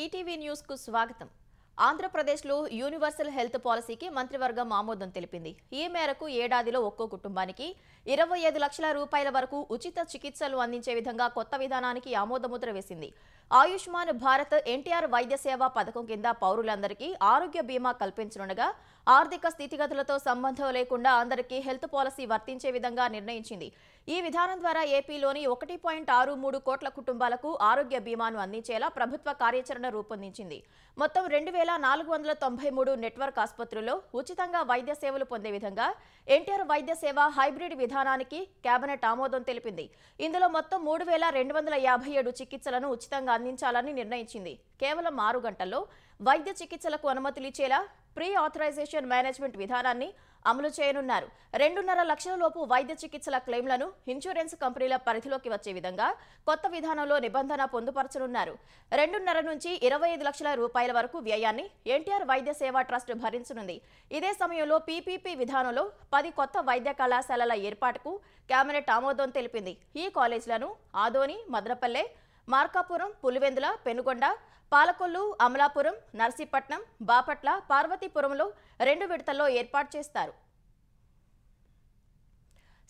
ETV news కు స్వాగతం. ఆంధ్రప్రదేశ్లో యూనివర్సల్ హెల్త్ పాలసీకి మంత్రివర్గం ఆమోదం తెలిపింది. ఈ మేరకు ఏడాదిలో ఒక్కో కుటుంబానికి 25 లక్షల రూపాయల వరకు ఉచిత చికిత్సలు అందించే విధంగా కొత్త విధానానికి ఆమోదముద్ర వేసింది. ఆయుష్మాన్ భారత్ ఎన్టీఆర్ వైద్య సేవా పథకం కింద పౌరులందరికీ ఆరోగ్య బీమా కల్పించనుండగా ఆర్థిక స్థితిగతులతో సంబంధం లేకుండా అందరికీ హెల్త్ పాలసీ వర్తించే విధంగా నిర్ణయించింది. ఈ విధానం ద్వారా ఏపీలోని 1.63 కోట్ల కుటుంబాలకు ఆరోగ్య బీమాను అందించేలా ప్రభుత్వ కార్యాచరణ రూపొందించింది. మొత్తం 2493 నెట్వర్క్ ఆసుపత్రుల్లో ఉచితంగా వైద్య సేవలు పొందే విధంగా ఎన్టీఆర్ వైద్య సేవ హైబ్రిడ్ విధానానికి కేబినెట్ ఆమోదం తెలిపింది. ఇందులో మొత్తం 3257 చికిత్సలను ఉచితంగా అందించాలని నిర్ణయించింది. కేవలం 6 గంటల్లో వైద్య చికిత్సలకు అనుమతులిచ్చేలా ప్రీ ఆథరైజేషన్ మేనేజ్మెంట్ విధానాన్ని అమలు చేయనున్నారు. 2.5 లక్షల లోపు వైద్య చికిత్సల క్లెయిమ్లను ఇన్సూరెన్స్ కంపెనీల పరిధిలోకి వచ్చే విధంగా కొత్త విధానంలో నిబంధన పొందుపరచనున్నారు. 2.5 నుంచి 25 లక్షల రూపాయల వరకు వ్యయాన్ని ఎన్టీఆర్ వైద్య సేవా ట్రస్ట్ భరించనుంది. ఇదే సమయంలో పీపీపీ విధానంలో 10 కొత్త వైద్య కళాశాలల ఏర్పాటుకు కేబినెట్ ఆమోదం తెలిపింది. ఈ కాలేజీలను ఆదోని, మదనపల్లె, మార్కాపురం, పులివెందుల, పెనుగొండ, పాలకొల్లు, అమలాపురం, నర్సీపట్నం, బాపట్ల, పార్వతీపురంలో 2 విడతల్లో ఏర్పాటు చేస్తారు.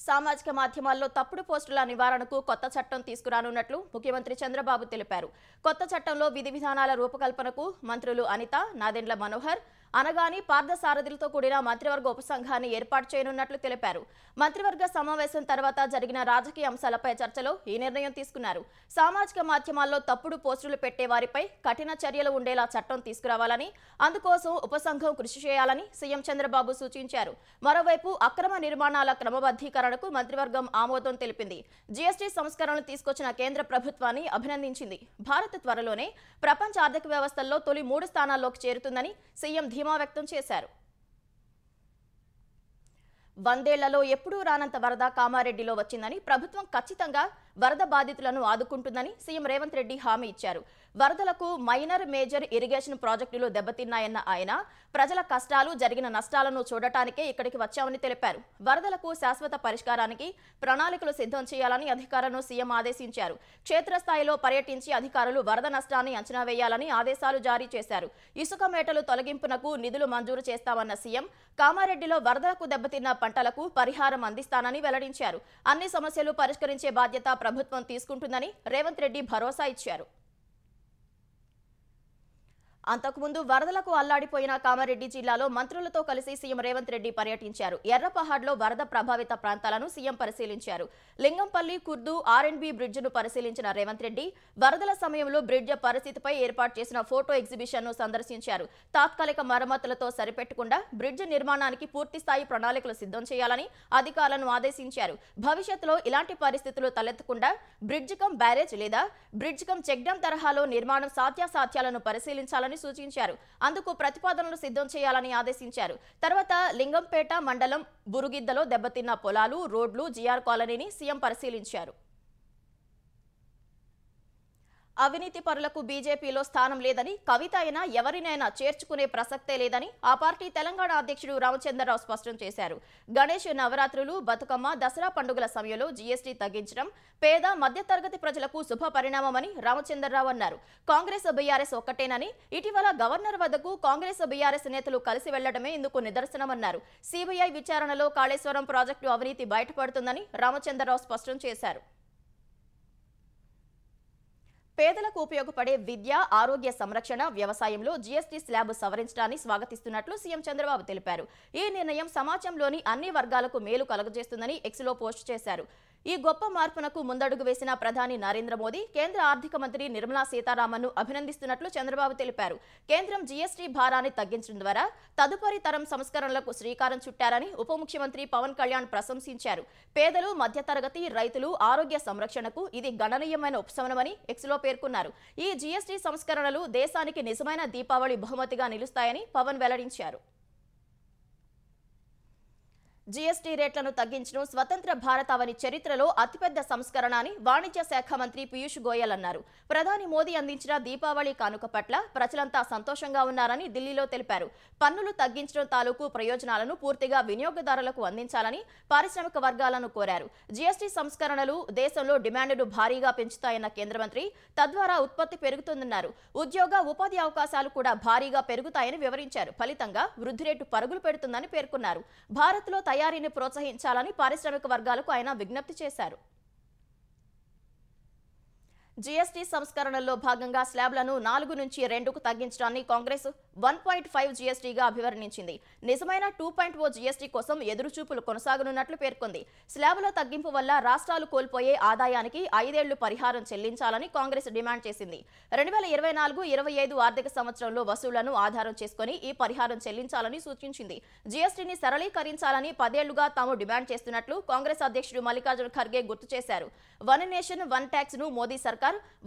సామాజిక మాధ్యమాల్లో తప్పుడు పోస్టుల నివారణకు కొత్త చట్టం తీసుకురానున్నట్లు ముఖ్యమంత్రి చంద్రబాబు తెలిపారు. కొత్త చట్టంలో విధి విధానాల రూపకల్పనకు మంత్రులు అనిత, నాదెండ్ల మనోహర్, అనగాని, పార్థసారథులతో కూడిన మంత్రివర్గ ఉపసంఘాన్ని ఏర్పాటు చేయనున్నట్లు తెలిపారు. మంత్రివర్గ సమావేశం తర్వాత జరిగిన రాజకీయ అంశాలపై చర్చలో ఈ నిర్ణయం తీసుకున్నారు. సామాజిక మాధ్యమాల్లో తప్పుడు పోస్టులు పెట్టే వారిపై కఠిన చర్యలు ఉండేలా చట్టం తీసుకురావాలని, అందుకోసం ఉపసంఘం కృషి చేయాలని సీఎం చంద్రబాబు సూచించారు. మరోవైపు అక్రమ నిర్మాణాల క్రమబద్ధీకరణకు మంత్రివర్గం ఆమోదం తెలిపింది. జీఎస్టీ సంస్కరణలు తీసుకొచ్చిన కేంద్ర ప్రభుత్వాన్ని అభినందించింది. భారత్ త్వరలోనే ప్రపంచ ఆర్థిక వ్యవస్థల్లో తొలి 3 స్థానాల్లోకి చేరుతుందని సీఎం ధీమా వ్యక్తం చేశారు. 100 ఏళ్లలో ఎప్పుడూ రానంత వరద కామారెడ్డిలో వచ్చిందని, ప్రభుత్వం ఖచ్చితంగా వరద బాధితులను ఆదుకుంటుందని సీఎం రేవంత్ రెడ్డి హామీ ఇచ్చారు. వరదలకు మైనర్, మేజర్ ఇరిగేషన్ ప్రాజెక్టులు దెబ్బతిన్నాయన్న ఆయన ప్రజల కష్టాలు, జరిగిన నష్టాలను చూడటానికే ఇక్కడికి వచ్చామని తెలిపారు. వరదలకు శాశ్వత పరిష్కారానికి ప్రణాళికలు సిద్ధం చేయాలని అధికారులను సీఎం ఆదేశించారు. క్షేత్రస్థాయిలో పర్యటించి అధికారులు వరద నష్టాన్ని అంచనా వేయాలని ఆదేశాలు జారీ చేశారు. ఇసుక మేటలు తొలగింపునకు నిధులు మంజూరు చేస్తామన్న సీఎం కామారెడ్డిలో వరదలకు దెబ్బతిన్న పంటలకు పరిహారం అందిస్తానని వెల్లడించారు. అన్ని సమస్యలు పరిష్కరించే బాధ్యత ప్రభుత్వం తీసుకుంటుందని రేవంత్ రెడ్డి భరోసా ఇచ్చారు. అంతకుముందు వరదలకు అల్లాడిపోయిన కామారెడ్డి జిల్లాలో మంత్రులతో కలిసి సీఎం రేవంత్ రెడ్డి పర్యటించారు. ఎర్రపహాడ్లో వరద ప్రభావిత ప్రాంతాలను సీఎం పరిశీలించారు. లింగంపల్లి, కుర్దు, ఆర్ఎండ్బి బ్రిడ్జిను పరిశీలించిన రేవంత్ రెడ్డి వరదల సమయంలో బ్రిడ్జ్ పరిస్థితిపై ఏర్పాటు చేసిన ఫోటో ఎగ్జిబిషన్ను సందర్శించారు. తాత్కాలిక మరమ్మతులతో సరిపెట్టకుండా బ్రిడ్జ్ నిర్మాణానికి పూర్తిస్థాయి ప్రణాళికలు సిద్ధం చేయాలని అధికారులను ఆదేశించారు. భవిష్యత్తులో ఇలాంటి పరిస్థితులు తలెత్తకుండా బ్రిడ్జ్ కమ్ బ్యారేజ్ లేదా బ్రిడ్జ్ కమ్ చెక్ డ్యాం తరహాలో నిర్మాణం సాధ్యాసాధ్యాలను పరిశీలించాలని సూచించారు. అందుకు ప్రతిపాదనలు సిద్ధం చేయాలని ఆదేశించారు. తర్వాత లింగంపేట మండలం బురుగిద్దలో దెబ్బతిన్న పొలాలు, రోడ్లు, జీఆర్ కాలనీని సీఎం పరిశీలించారు. అవినీతి పరులకు బీజేపీలో స్థానం లేదని, కవిత అయినా ఎవరినైనా చేర్చుకునే ప్రసక్తే లేదని ఆ పార్టీ తెలంగాణ అధ్యక్షుడు రామచంద్రరావు స్పష్టం చేశారు. గణేష్ నవరాత్రులు, బతుకమ్మ, దసరా పండుగల సమయంలో జీఎస్టీ తగ్గించడం పేద, మధ్యతరగతి ప్రజలకు శుభ పరిణామమని రామచంద్రరావు అన్నారు. కాంగ్రెస్, బీఆర్ఎస్ ఒక్కటేనని, ఇటీవల గవర్నర్ వద్దకు కాంగ్రెస్, బీఆర్ఎస్ నేతలు కలిసి వెళ్లడమే ఇందుకు నిదర్శనమన్నారు. సిబిఐ విచారణలో కాళేశ్వరం ప్రాజెక్టు అవినీతి బయటపడుతుందని రామచంద్రరావు స్పష్టం చేశారు. పేదలకు ఉపయోగపడే విద్య, ఆరోగ్య సంరక్షణ, వ్యవసాయంలో జీఎస్టీ స్లాబ్ సవరించడాన్ని స్వాగతిస్తున్నట్లు సీఎం చంద్రబాబు తెలిపారు. ఈ నిర్ణయం సమాజంలోని అన్ని వర్గాలకు మేలు కలుగజేస్తుందని ఎక్స్లో పోస్ట్ చేశారు. ఈ గొప్ప మార్పునకు ముందడుగు వేసిన ప్రధాని నరేంద్ర మోదీ, కేంద్ర ఆర్థిక మంత్రి నిర్మలా సీతారామన్ను అభినందిస్తున్నట్లు చంద్రబాబు తెలిపారు. కేంద్రం జీఎస్టీ భారాన్ని తగ్గించడం ద్వారా తదుపరి తరం సంస్కరణలకు శ్రీకారం చుట్టారని ఉప ముఖ్యమంత్రి పవన్ కళ్యాణ్ ప్రశంసించారు. పేదలు, మధ్యతరగతి, రైతులు ఆరోగ్య సంరక్షణకు ఇది గణనీయమైన ఉపశమనమని ఎక్స్లో పేర్కొన్నారు. ఈ జీఎస్టీ సంస్కరణలు దేశానికి నిజమైన దీపావళి బహుమతిగా నిలుస్తాయని పవన్ వెల్లడించారు. జీఎస్టీ రేట్లను తగ్గించడం స్వతంత్ర భారతావని చరిత్రలో అతిపెద్ద సంస్కరణ అని వాణిజ్య శాఖ మంత్రి పీయూష్ గోయల్ అన్నారు. ప్రధాని మోదీ అందించిన దీపావళి కానుక పట్ల ప్రజలంతా సంతోషంగా ఉన్నారని ఢిల్లీలో తెలిపారు. పన్నులు తగ్గించడం తాలూకు ప్రయోజనాలను పూర్తిగా వినియోగదారులకు అందించాలని పారిశ్రామిక వర్గాలను కోరారు. జీఎస్టీ సంస్కరణలు దేశంలో డిమాండ్ను భారీగా పెంచుతాయన్న కేంద్ర మంత్రి, తద్వారా ఉత్పత్తి పెరుగుతుందన్నారు. ఉద్యోగ ఉపాధి అవకాశాలు కూడా భారీగా పెరుగుతాయని వివరించారు. ఫలితంగా వృద్ధి రేటు పరుగులు పెడుతుందని పేర్కొన్నారు. భారత్లో తయారీని ప్రోత్సహించాలని పారిశ్రామిక వర్గాలకు ఆయన విజ్ఞప్తి చేశారు. జీఎస్టీ సంస్కరణల్లో భాగంగా స్లాబ్లను 4 నుంచి 2కు తగ్గించడాన్ని కాంగ్రెస్ 1.5 జీఎస్టీగా అభివర్ణించింది. నిజమైన 2.0 జీఎస్టీ కోసం ఎదురుచూపులు కొనసాగనున్నట్లు పేర్కొంది. స్లాబుల తగ్గింపు వల్ల రాష్ట్రాలు కోల్పోయే ఆదాయానికి 5 ఏళ్లు పరిహారం చెల్లించాలని కాంగ్రెస్ డిమాండ్ చేసింది. 2024-25 ఆర్థిక సంవత్సరంలో వసూళ్లను ఆధారం చేసుకుని ఈ పరిహారం చెల్లించాలని సూచించింది. జీఎస్టీని సరళీకరించాలని 10 ఏళ్లుగా తాము డిమాండ్ చేస్తున్నట్లు కాంగ్రెస్ అధ్యక్షుడు మల్లికార్జున ఖర్గే గుర్తు చేశారు. వన్ నేషన్ వన్ ట్యాక్స్ ను మోదీ సర్కార్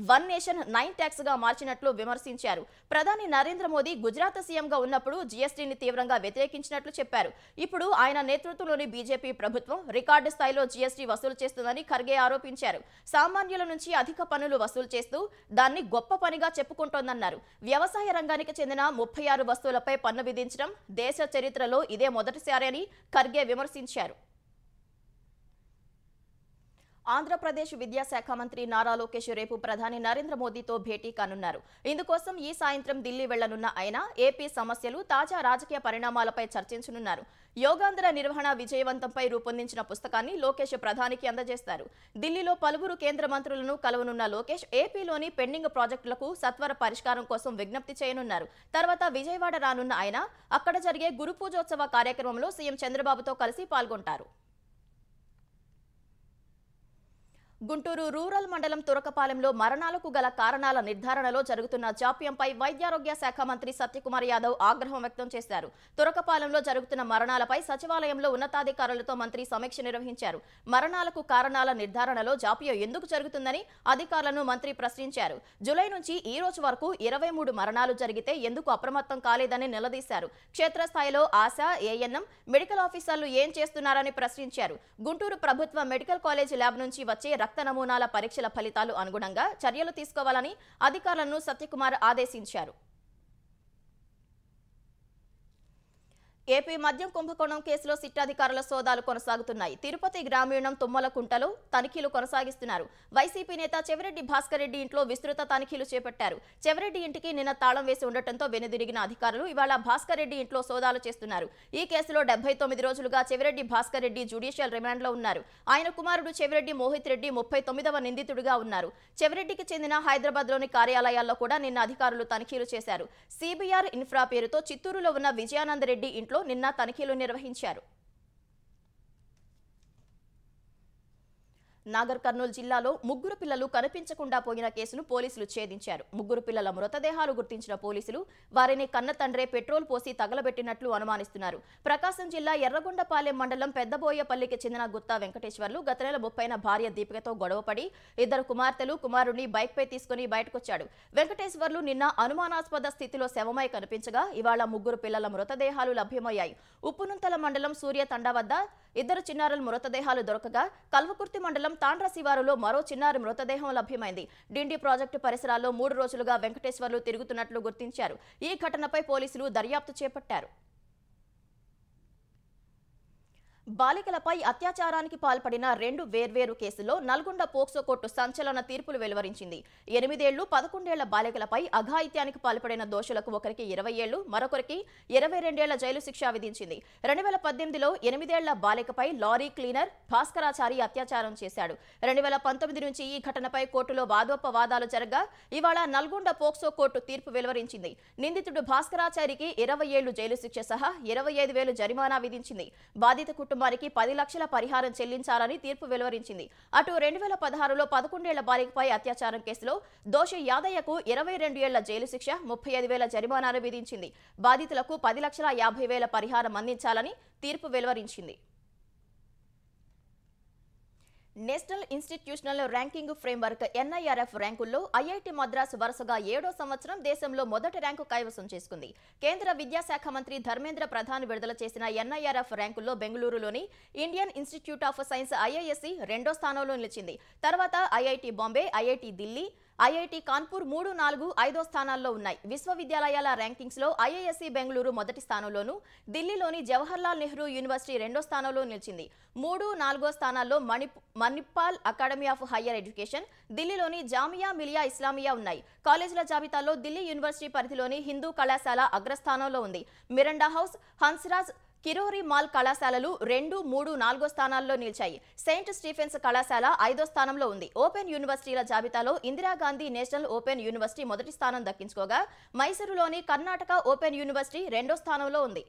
వన్ నేషన్ 9 ట్యాక్స్ గా మార్చినట్లు విమర్శించారు. ప్రధాని నరేంద్ర మోదీ గుజరాత్ సీఎంగా ఉన్నప్పుడు జీఎస్టీని తీవ్రంగా వ్యతిరేకించినట్లు చెప్పారు. ఇప్పుడు ఆయన నేతృత్వంలోని బీజేపీ ప్రభుత్వం రికార్డు స్థాయిలో జీఎస్టీ వసూలు చేస్తుందని ఖర్గే ఆరోపించారు. సామాన్యుల నుంచి అధిక పన్నులు వసూలు చేస్తూ దాన్ని గొప్ప పనిగా చెప్పుకుంటోందన్నారు. వ్యవసాయ రంగానికి చెందిన 36 వస్తువులపై పన్ను విధించడం దేశ చరిత్రలో ఇదే మొదటిసారి అని ఖర్గే విమర్శించారు. ఆంధ్రప్రదేశ్ విద్యాశాఖ మంత్రి నారా లోకేష్ రేపు ప్రధాని నరేంద్ర మోదీతో భేటీ కానున్నారు. ఇందుకోసం ఈ సాయంత్రం ఢిల్లీ వెళ్లనున్న ఆయన ఏపీ సమస్యలు, తాజా రాజకీయ పరిణామాలపై చర్చించనున్నారు. యోగాంధ్ర నిర్వహణ విజయవంతంపై రూపొందించిన పుస్తకాన్ని లోకేష్ ప్రధానికి అందజేస్తారు. ఢిల్లీలో పలువురు కేంద్ర మంత్రులను కలవనున్న లోకేష్ ఏపీలోని పెండింగ్ ప్రాజెక్టులకు సత్వర పరిష్కారం కోసం విజ్ఞప్తి చేయనున్నారు. తర్వాత విజయవాడ రానున్న ఆయన అక్కడ జరిగే గురు పూజోత్సవ కార్యక్రమంలో సీఎం చంద్రబాబుతో కలిసి పాల్గొంటారు. గుంటూరు రూరల్ మండలం తురకపాలెంలో మరణాలకు గల కారణాల నిర్ధారణలో జరుగుతున్న జాప్యంపై వైద్యారోగ్య శాఖ మంత్రి సత్యకుమార్ యాదవ్ ఆగ్రహం వ్యక్తం చేశారు. తురకపాలెంలో జరుగుతున్న మరణాలపై సచివాలయంలో ఉన్నతాధికారులతో మంత్రి సమీక్ష నిర్వహించారు. మరణాలకు కారణాల నిర్ధారణలో జాప్యం ఎందుకు జరుగుతుందని అధికారులను మంత్రి ప్రశ్నించారు. జూలై నుంచి ఈ రోజు వరకు 23 మరణాలు జరిగితే ఎందుకు అప్రమత్తం కాలేదని నిలదీశారు. క్షేత్రస్థాయిలో ఆశా, ఏఎన్ఎం, మెడికల్ ఆఫీసర్లు ఏం చేస్తున్నారని ప్రశ్నించారు. గుంటూరు ప్రభుత్వ మెడికల్ కాలేజ్ ల్యాబ్ నుంచి వచ్చే రక్త నమూనాల పరీక్షల ఫలితాలు అనుగుణంగా చర్యలు తీసుకోవాలని అధికారులను సత్యకుమార్ ఆదేశించారు. ఏపీ మద్యం కుంభకోణం కేసులో సిట్ అధికారుల సోదాలు కొనసాగుతున్నాయి. తిరుపతి గ్రామీణం తుమ్మలకుంటలో తనిఖీలు కొనసాగిస్తున్నారు. వైసీపీ నేత చెవిరెడ్డి భాస్కర్ రెడ్డి ఇంట్లో విస్తృత తనిఖీలు చేపట్టారు. చెవిరెడ్డి ఇంటికి నిన్న తాళం వేసి ఉండటంతో వెనుదిరిగిన అధికారులు ఇవాళ భాస్కర్ రెడ్డి ఇంట్లో సోదాలు చేస్తున్నారు. ఈ కేసులో 79 రోజులుగా చెవిరెడ్డి భాస్కర్ రెడ్డి జ్యుడిషియల్ రిమాండ్లో ఉన్నారు. ఆయన కుమారుడు చెవిరెడ్డి మోహిత్ రెడ్డి 39వ నిందితుడిగా ఉన్నారు. చెవిరెడ్డికి చెందిన హైదరాబాద్లోని కార్యాలయాల్లో కూడా నిన్న అధికారులు తనిఖీలు చేశారు. సిబిఆర్ ఇన్ఫ్రా పేరుతో చిత్తూరులో ఉన్న విజయానంద్ రెడ్డి ఇంట్లో నిన్న తనిఖీలు నిర్వహించారు. నాగర్ కర్నూలు జిల్లాలో 3 పిల్లలు కనిపించకుండా పోయిన కేసును పోలీసులు ఛేదించారు. 3 పిల్లల మృతదేహాలు గుర్తించిన పోలీసులు వారిని కన్న తండ్రే పెట్రోల్ పోసి తగలబెట్టినట్లు అనుమానిస్తున్నారు. ప్రకాశం జిల్లా ఎర్రగొండపాలెం మండలం పెద్దబోయపల్లికి చెందిన గుత్తా వెంకటేశ్వర్లు గత నెల 30న భార్య దీపికతో గొడవపడి 2 కుమార్తెలు, కుమారుడిని బైక్పై తీసుకుని బయటకొచ్చాడు. వెంకటేశ్వర్లు నిన్న అనుమానాస్పద స్థితిలో శవమై కనిపించగా ఇవాళ 3 పిల్లల మృతదేహాలు లభ్యమయ్యాయి. ఉప్పునుంతల మండలం సూర్యతండ వద్ద 2 చిన్నారుల మృతదేహాలు దొరకగా కల్వకుర్తి మండలం తాండ్ర శివారులో మరో చిన్నారి మృతదేహం లభ్యమైంది. డిండి ప్రాజెక్టు పరిసరాల్లో 3 రోజులుగా వెంకటేశ్వర్లు తిరుగుతున్నట్లు గుర్తించారు. ఈ ఘటనపై పోలీసులు దర్యాప్తు చేపట్టారు. బాలికలపై అత్యాచారానికి పాల్పడిన 2 వేర్వేరు కేసుల్లో నల్గొండ పోక్సో కోర్టు సంచలన తీర్పులు వెలువరించింది. 8 ఏళ్లు 11 ఏళ్ల బాలికలపై అఘాయిత్యానికి పాల్పడిన దోషులకు ఒకరికి 20 ఏళ్లు, మరొకరికి 22 ఏళ్ల జైలు శిక్ష విధించింది. 2018లో 8 ఏళ్ల బాలికపై లారీ క్లీనర్ భాస్కరాచారి అత్యాచారం చేశాడు. 2019 నుంచి ఈ ఘటనపై కోర్టులో వాదోపవాదాలు జరగా ఇవాళ నల్గొండ పోక్సో కోర్టు తీర్పు వెలువరించింది. నిందితుడు భాస్కరాచారికి 20 ఏళ్లు జైలు శిక్ష సహా 25,000 జరిమానా విధించింది. బాధిత కుటుంబానికి 10 లక్షల పరిహారం చెల్లించాలని తీర్పు వెలువరించింది. అటు 2016లో 11 ఏళ్ల బాలికపై అత్యాచారం కేసులో దోషి యాదయ్యకు 22 ఏళ్ల జైలు శిక్ష, 35,000 జరిమానాను విధించింది. బాధితులకు 10,50,000 పరిహారం అందించాలని తీర్పు వెలువరించింది. National institutional ranking framework NIRF ర్యాంకుల్లో ఐఐటి మద్రాస్ వరుసగా 7వ సంవత్సరం దేశంలో మొదటి ర్యాంకు కైవసం చేసుకుంది. కేంద్ర విద్యాశాఖ మంత్రి ధర్మేంద్ర ప్రధాన్ విడుదల చేసిన ఎన్ఐఆర్ఎఫ్ ర్యాంకుల్లో బెంగళూరులోని Indian institute of science IISc 2వ స్థానంలో నిలిచింది. తర్వాత IIT Bombay, IIT Delhi, IIT Kanpur 3, 4, 5వ స్థానాల్లో ఉన్నాయి. విశ్వవిద్యాలయాల ర్యాంకింగ్స్ లో ఐఐఎస్సి బెంగళూరు మొదటి స్థానంలోనూ, ఢిల్లీలోని జవహర్లాల్ నెహ్రూ యూనివర్సిటీ 2వ స్థానంలో నిలిచింది. 3, 4వ స్థానాల్లో Manipal academy of higher education, ఢిల్లీలోని జామియా మిలియా ఇస్లామియా ఉన్నాయి. కాలేజీల జాబితాలో ఢిల్లీ యూనివర్సిటీ పరిధిలోని హిందూ కళాశాల అగ్రస్థానంలో ఉంది. Miranda house, Hansraj, Kirori mall కళాశాలలు 2, 3, 4 స్థానాల్లో నిలిచాయి. సెయింట్ స్టీఫెన్స్ కళాశాల 5వ స్థానంలో ఉంది. ఓపెన్ యూనివర్సిటీల జాబితాలో ఇందిరాగాంధీ నేషనల్ ఓపెన్ యూనివర్సిటీ మొదటి స్థానం దక్కించుకోగా, మైసూరులోని కర్ణాటక ఓపెన్ యూనివర్సిటీ 2వ స్థానంలో ఉంది.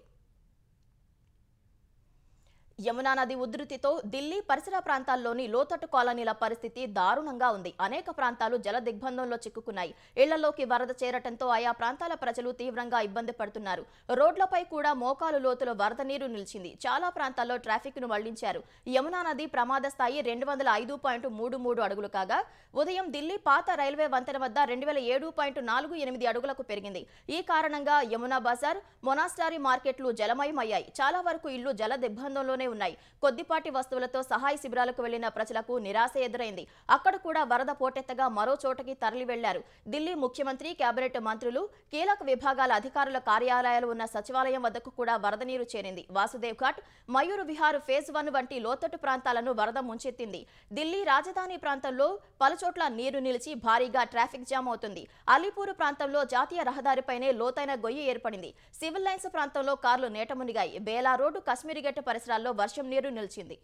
యమునా నది ఉధృతితో ఢిల్లీ పరిసర ప్రాంతాల్లోని లోతట్టు కాలనీల పరిస్థితి దారుణంగా ఉంది. అనేక ప్రాంతాలు జల దిగ్బంధంలో చిక్కుకున్నాయి. ఇళ్లలోకి వరద చేరటంతో ఆయా ప్రాంతాల ప్రజలు తీవ్రంగా ఇబ్బంది పడుతున్నారు. రోడ్లపై కూడా మోకాలు లోతుల వరద నీరు నిలిచింది. చాలా ప్రాంతాల్లో ట్రాఫిక్ ను మళ్లించారు. యమునా నది ప్రమాద స్థాయి 205.33 అడుగులు కాగా, ఉదయం ఢిల్లీ పాత రైల్వే వంతెన వద్ద 2007.48 అడుగులకు పెరిగింది. ఈ కారణంగా యమునా బజార్, మొనాస్టారీ మార్కెట్లు జలమయమయ్యాయి. చాలా వరకు ఇళ్లు జల దిగ్బంధంలోనే ఉన్నాయి. కొద్దిపాటి వస్తువులతో సహాయ శిబిరాలకు వెళ్లిన ప్రజలకు నిరాశ ఎదురైంది. అక్కడ కూడా వరద పోటెత్తగా మరో చోటకి తరలి వెళ్లారు. ఢిల్లీ ముఖ్యమంత్రి, కేబినెట్ మంత్రులు, కీలక విభాగాల అధికారుల కార్యాలయాలు ఉన్న సచివాలయం వద్దకు కూడా వరద నీరు చేరింది. వాసుదేవ్ ఘాట్, మయూర్ విహార్ ఫేజ్ 1 వంటి లోతట్టు ప్రాంతాలను వరద ముంచెత్తింది. ఢిల్లీ రాజధాని ప్రాంతంలో పలుచోట్ల నీరు నిలిచి భారీగా ట్రాఫిక్ జామ్ అవుతుంది. అలీపూర్ ప్రాంతంలో జాతీయ రహదారిపైనే లోతైన గొయ్యి ఏర్పడింది. సివిల్ లైన్స్ ప్రాంతంలో కార్లు నేట మునిగాయి. బేలా రోడ్డు, కశ్మీరిగెట్ పరిసరాల్లో వర్షం నీరు నిలిచింది.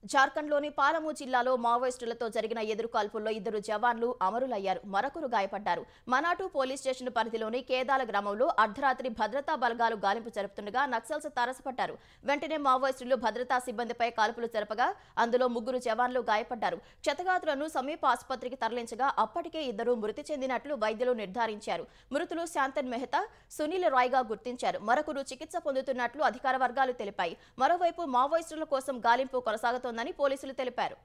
జార్ఖండ్లోని పాలము జిల్లాలో మావోయిస్టులతో జరిగిన ఎదురుకాల్పుల్లో 2 జవాన్లు అమరులయ్యారు. మరొకరు గాయపడ్డారు. మనాటు పోలీస్ స్టేషన్ పరిధిలోని కేదాల గ్రామంలో అర్ధరాత్రి భద్రతా బలగాలు గాలింపు జరుపుతుండగా నక్సల్స్ తారసపడ్డారు. వెంటనే మావోయిస్టులు భద్రతా సిబ్బందిపై కాల్పులు జరపగా అందులో 3 జవాన్లు గాయపడ్డారు. క్షతగాత్రులను సమీప ఆసుపత్రికి తరలించగా అప్పటికే 2 మృతి చెందినట్లు వైద్యులు నిర్ధారించారు. మృతులు శాంతన్ మెహతా, సునీల్ రాయ్గా గుర్తించారు. మరొకరు చికిత్స పొందుతున్నట్లు అధికార వర్గాలు తెలిపాయి. మరోవైపు మావోయిస్టుల కోసం గాలింపు కొనసాగుతోందని పోలీసులు తెలిపారు.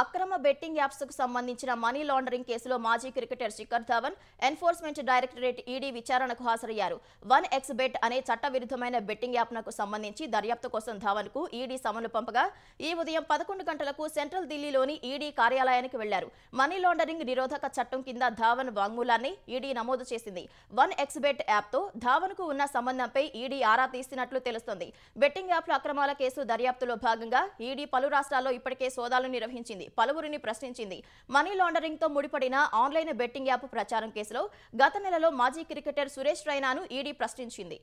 అక్రమ బెట్టింగ్ యాప్స్ కు సంబంధించిన మనీ లాండరింగ్ కేసులో మాజీ cricketer Shikhar Dhawan enforcement directorate ED విచారణకు హాజరయ్యారు. 1xBet అనే చట్టవిరుద్ధమైన బెట్టింగ్ యాప్ కు సంబంధించి దర్యాప్తు కోసం ధవన్ కు ఈడీ సమన్లు పంపగా ఈ ఉదయం 11 గంటలకు సెంట్రల్ ఢిల్లీలోని ఈడీ కార్యాలయానికి వెళ్లారు. మనీ లాండరింగ్ నిరోధక చట్టం కింద ధవన్ వాంగ్మూలాన్ని ఈడీ నమోదు చేసింది. 1xBet యాప్ తో ధవన్ కు ఉన్న సంబంధంపై ఈడీ ఆరా తీస్తున్నట్లు తెలుస్తోంది. బెట్టింగ్ యాప్ల అక్రమాల కేసు దర్యాప్తులో భాగంగా ఈడీ పలు రాష్ట్రాల్లో ఇప్పటికే సోదాలు నిర్వహించింది. పలువురిని ప్రశ్నించింది. మనీ లాండరింగ్ తో ముడిపడిన ఆన్లైన్ బెట్టింగ్ యాప్ ప్రచారం కేసులో గత నెలలో మాజీ క్రికెటర్ సురేష్ రైనాను ఈడీ ప్రశ్నించింది.